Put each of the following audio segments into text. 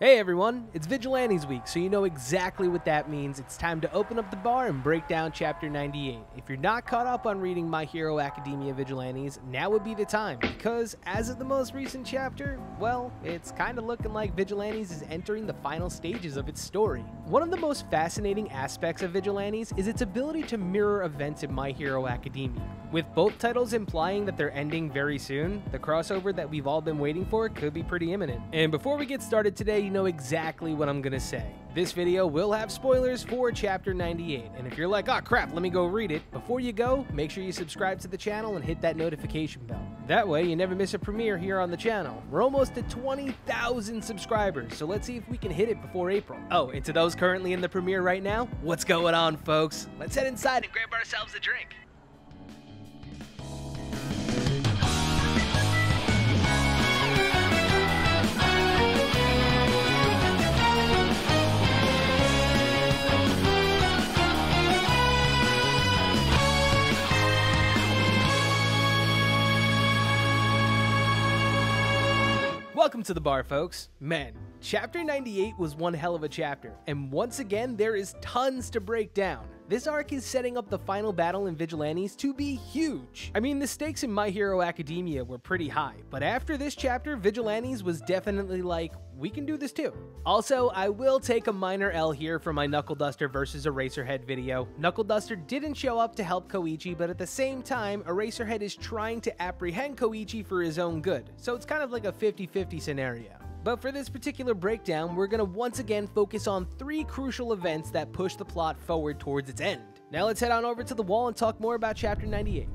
Hey everyone, it's Vigilantes week, so you know exactly what that means. It's time to open up the bar and break down Chapter 98. If you're not caught up on reading My Hero Academia Vigilantes, now would be the time, because as of the most recent chapter, well, it's kind of looking like Vigilantes is entering the final stages of its story. One of the most fascinating aspects of Vigilantes is its ability to mirror events in My Hero Academia. With both titles implying that they're ending very soon, the crossover that we've all been waiting for could be pretty imminent. And before we get started today, you know exactly what I'm gonna say. This video will have spoilers for Chapter 98, and if you're like, oh crap, let me go read it, before you go, make sure you subscribe to the channel and hit that notification bell. That way, you never miss a premiere here on the channel. We're almost at 20,000 subscribers, so let's see if we can hit it before April. Oh, and to those currently in the premiere right now, what's going on, folks? Let's head inside and grab ourselves a drink. Welcome to the bar, folks. Man, Chapter 98 was one hell of a chapter, and once again, there is tons to break down. This arc is setting up the final battle in Vigilantes to be huge. I mean, the stakes in My Hero Academia were pretty high, but after this chapter, Vigilantes was definitely like, we can do this too. Also, I will take a minor L here for my Knuckle Duster versus Eraserhead video. Knuckle Duster didn't show up to help Koichi, but at the same time, Eraserhead is trying to apprehend Koichi for his own good, so it's kind of like a 50-50 scenario. But for this particular breakdown, we're going to once again focus on three crucial events that push the plot forward towards its end. Now let's head on over to the wall and talk more about Chapter 98.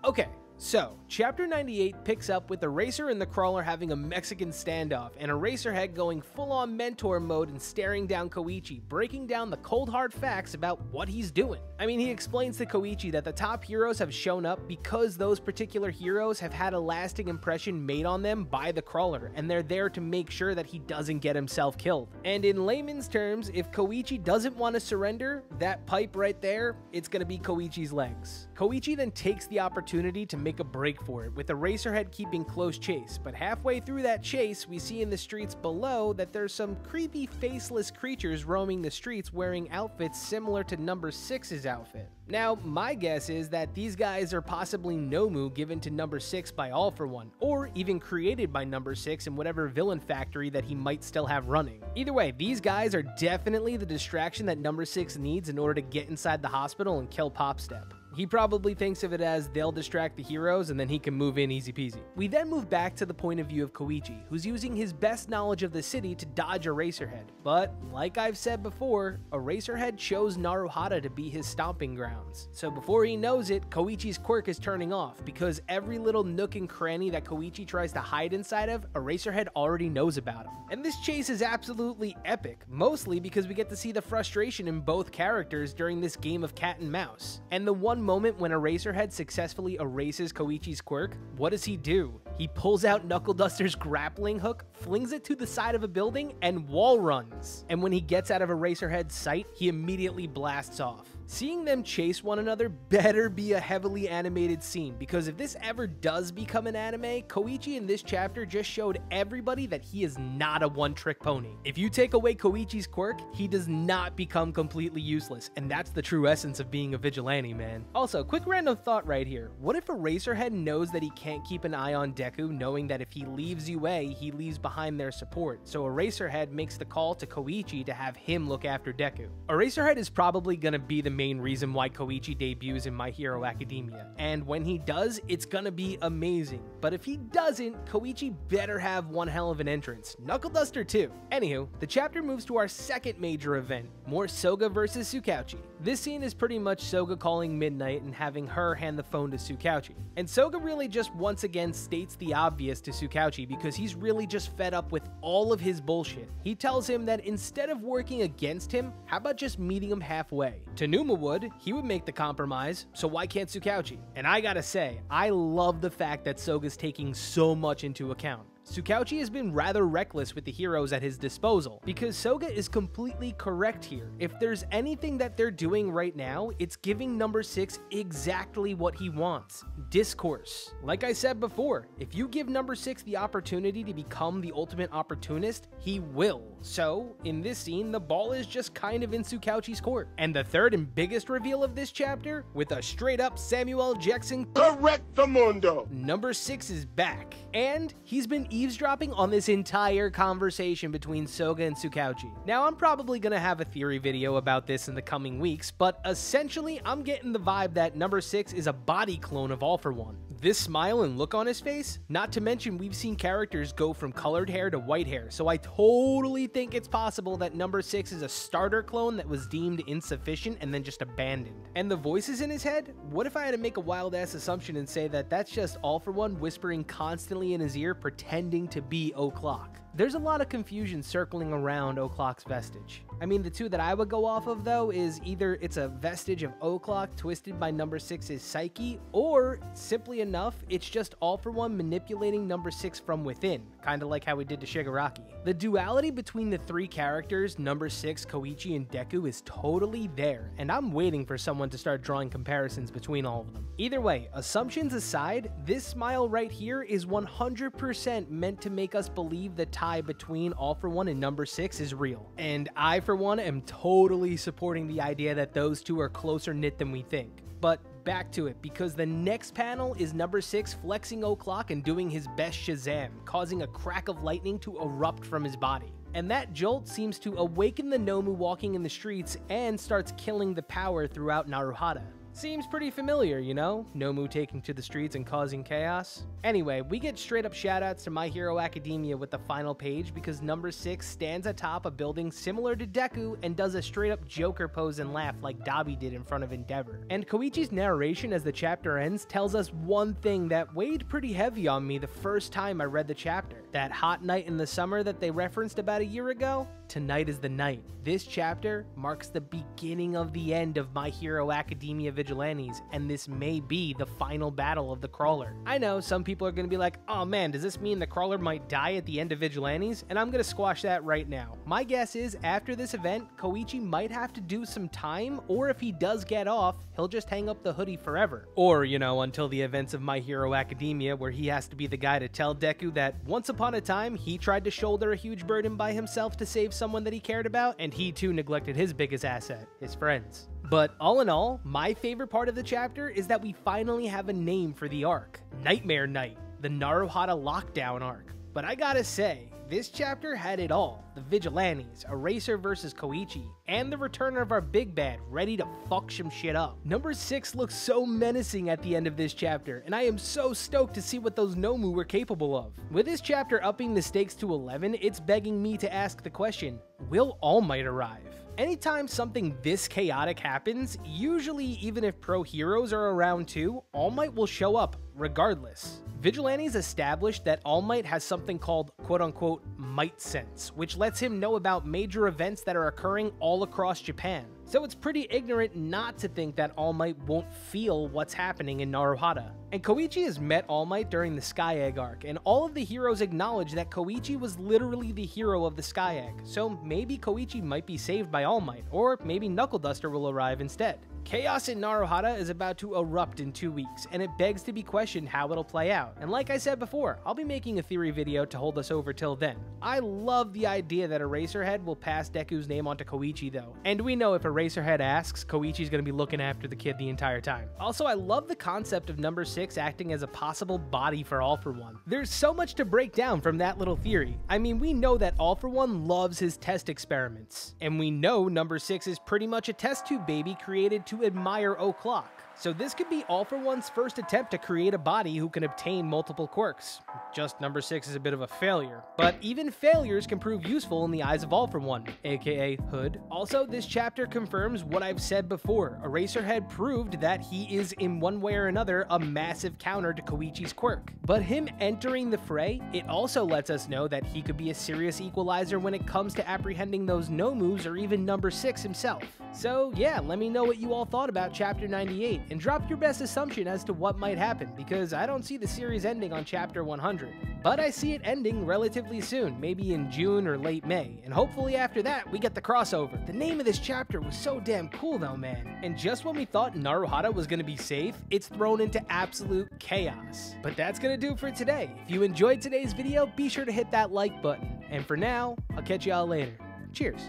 Okay. So, Chapter 98 picks up with Eraser and the Crawler having a Mexican standoff, and Eraserhead going full-on mentor mode and staring down Koichi, breaking down the cold hard facts about what he's doing. I mean, he explains to Koichi that the top heroes have shown up because those particular heroes have had a lasting impression made on them by the Crawler, and they're there to make sure that he doesn't get himself killed. And in layman's terms, if Koichi doesn't want to surrender, that pipe right there, it's gonna be Koichi's legs. Koichi then takes the opportunity to make a break for it, with Eraserhead keeping close chase, but halfway through that chase, we see in the streets below that there's some creepy faceless creatures roaming the streets wearing outfits similar to Number 6's outfit. Now, my guess is that these guys are possibly Nomu given to Number 6 by All For One, or even created by Number 6 in whatever villain factory that he might still have running. Either way, these guys are definitely the distraction that Number 6 needs in order to get inside the hospital and kill Popstep. He probably thinks of it as they'll distract the heroes and then he can move in easy peasy. We then move back to the point of view of Koichi, who's using his best knowledge of the city to dodge Eraserhead. But, like I've said before, Eraserhead chose Naruhata to be his stomping grounds. So before he knows it, Koichi's quirk is turning off, because every little nook and cranny that Koichi tries to hide inside of, Eraserhead already knows about him. And this chase is absolutely epic, mostly because we get to see the frustration in both characters during this game of cat and mouse. And the one moment when Eraserhead successfully erases Koichi's quirk, what does he do? He pulls out Knuckle Duster's grappling hook, flings it to the side of a building, and wall runs. And when he gets out of Eraserhead's sight, he immediately blasts off. Seeing them chase one another better be a heavily animated scene, because if this ever does become an anime, Koichi in this chapter just showed everybody that he is not a one-trick pony. If you take away Koichi's quirk, he does not become completely useless, and that's the true essence of being a vigilante, man. Also, quick random thought right here. What if Eraserhead knows that he can't keep an eye on Deku, knowing that if he leaves UA, he leaves behind their support, so Eraserhead makes the call to Koichi to have him look after Deku? Eraserhead is probably gonna be the main reason why Koichi debuts in My Hero Academia, and when he does, it's gonna be amazing. But if he doesn't, Koichi better have one hell of an entrance. Knuckle Duster too. Anywho, the chapter moves to our second major event, more Soga versus Tsukauchi. This scene is pretty much Soga calling Midnight and having her hand the phone to Tsukauchi. And Soga really just once again states the obvious to Tsukauchi because he's really just fed up with all of his bullshit. He tells him that instead of working against him, how about just meeting him halfway? Tanuma would, he would make the compromise, so why can't Tsukauchi? And I gotta say, I love the fact that Soga's taking so much into account. Tsukauchi has been rather reckless with the heroes at his disposal, because Soga is completely correct here. If there's anything that they're doing right now, it's giving number 6 exactly what he wants: discourse. Like I said before, if you give number 6 the opportunity to become the ultimate opportunist, he will. So, in this scene, the ball is just kind of in Tsukauchi's court. And the third and biggest reveal of this chapter, with a straight up Samuel Jackson correctamundo, number 6 is back. And he's been eavesdropping on this entire conversation between Soga and Tsukauchi. Now, I'm probably gonna have a theory video about this in the coming weeks, but essentially, I'm getting the vibe that number 6 is a body clone of All For One. This smile and look on his face, not to mention we've seen characters go from colored hair to white hair, so I totally think it's possible that number 6 is a starter clone that was deemed insufficient and then just abandoned. And the voices in his head? What if I had to make a wild ass assumption and say that that's just All For One whispering constantly in his ear, pretending to be O'Clock? There's a lot of confusion circling around O'Clock's vestige. I mean, the two that I would go off of, though, is either it's a vestige of O'Clock twisted by number 6's psyche, or, simply enough, it's just All For One manipulating number 6 from within, kind of like how we did to Shigaraki. The duality between the three characters, number 6, Koichi, and Deku, is totally there, and I'm waiting for someone to start drawing comparisons between all of them. Either way, assumptions aside, this smile right here is 100% meant to make us believe the tie between All For One and number 6 is real. And I, for one, am totally supporting the idea that those two are closer knit than we think. But back to it, because the next panel is number 6 flexing O'Clock and doing his best Shazam, causing a crack of lightning to erupt from his body. And that jolt seems to awaken the Nomu walking in the streets and starts killing the power throughout Naruhata. Seems pretty familiar, you know? Nomu taking to the streets and causing chaos. Anyway, we get straight up shoutouts to My Hero Academia with the final page because number 6 stands atop a building similar to Deku and does a straight up Joker pose and laugh like Dabi did in front of Endeavor. And Koichi's narration as the chapter ends tells us one thing that weighed pretty heavy on me the first time I read the chapter. That hot night in the summer that they referenced about a year ago? Tonight is the night. This chapter marks the beginning of the end of My Hero Academia Vigilantes, and this may be the final battle of the Crawler. I know some people are going to be like, oh man, does this mean the Crawler might die at the end of Vigilantes? And I'm going to squash that right now. My guess is after this event, Koichi might have to do some time, or if he does get off, he'll just hang up the hoodie forever. Or, you know, until the events of My Hero Academia, where he has to be the guy to tell Deku that once upon a time, he tried to shoulder a huge burden by himself to save someone that he cared about, and he too neglected his biggest asset, his friends. But all in all, my favorite part of the chapter is that we finally have a name for the arc. Nightmare Night, the Naruhata lockdown arc. But I gotta say, this chapter had it all. The Vigilantes, Eraser versus Koichi, and the return of our big bad, ready to fuck some shit up. Number 6 looks so menacing at the end of this chapter, and I am so stoked to see what those Nomu were capable of. With this chapter upping the stakes to 11, it's begging me to ask the question, will All Might arrive? Anytime something this chaotic happens, usually even if pro heroes are around too, All Might will show up regardless. Vigilantes established that All Might has something called quote-unquote might sense, which lets him know about major events that are occurring all across Japan. So it's pretty ignorant not to think that All Might won't feel what's happening in Naruhata. And Koichi has met All Might during the Sky Egg arc, and all of the heroes acknowledge that Koichi was literally the hero of the Sky Egg, so maybe Koichi might be saved by All Might, or maybe Knuckle Duster will arrive instead. Chaos in Naruhata is about to erupt in 2 weeks, and it begs to be questioned how it'll play out. And like I said before, I'll be making a theory video to hold us over till then. I love the idea that Eraserhead will pass Deku's name onto Koichi though, and we know if Eraserhead asks, Koichi's gonna be looking after the kid the entire time. Also, I love the concept of number 6 acting as a possible body for All For One. There's so much to break down from that little theory. I mean, we know that All For One loves his test experiments, and we know number 6 is pretty much a test tube baby created to admire O'Clock. So this could be All For One's first attempt to create a body who can obtain multiple quirks. Just number 6 is a bit of a failure. But even failures can prove useful in the eyes of All For One, aka Hood. Also, this chapter confirms what I've said before. Eraserhead proved that he is in one way or another a massive counter to Koichi's quirk. But him entering the fray, it also lets us know that he could be a serious equalizer when it comes to apprehending those Nomus or even number 6 himself. So yeah, let me know what you all thought about chapter 98. and drop your best assumption as to what might happen, because I don't see the series ending on chapter 100. But I see it ending relatively soon, maybe in June or late May, and hopefully after that we get the crossover. The name of this chapter was so damn cool though, man. And just when we thought Naruhata was gonna be safe, it's thrown into absolute chaos. But that's gonna do it for today. If you enjoyed today's video, be sure to hit that like button. And for now, I'll catch y'all later. Cheers.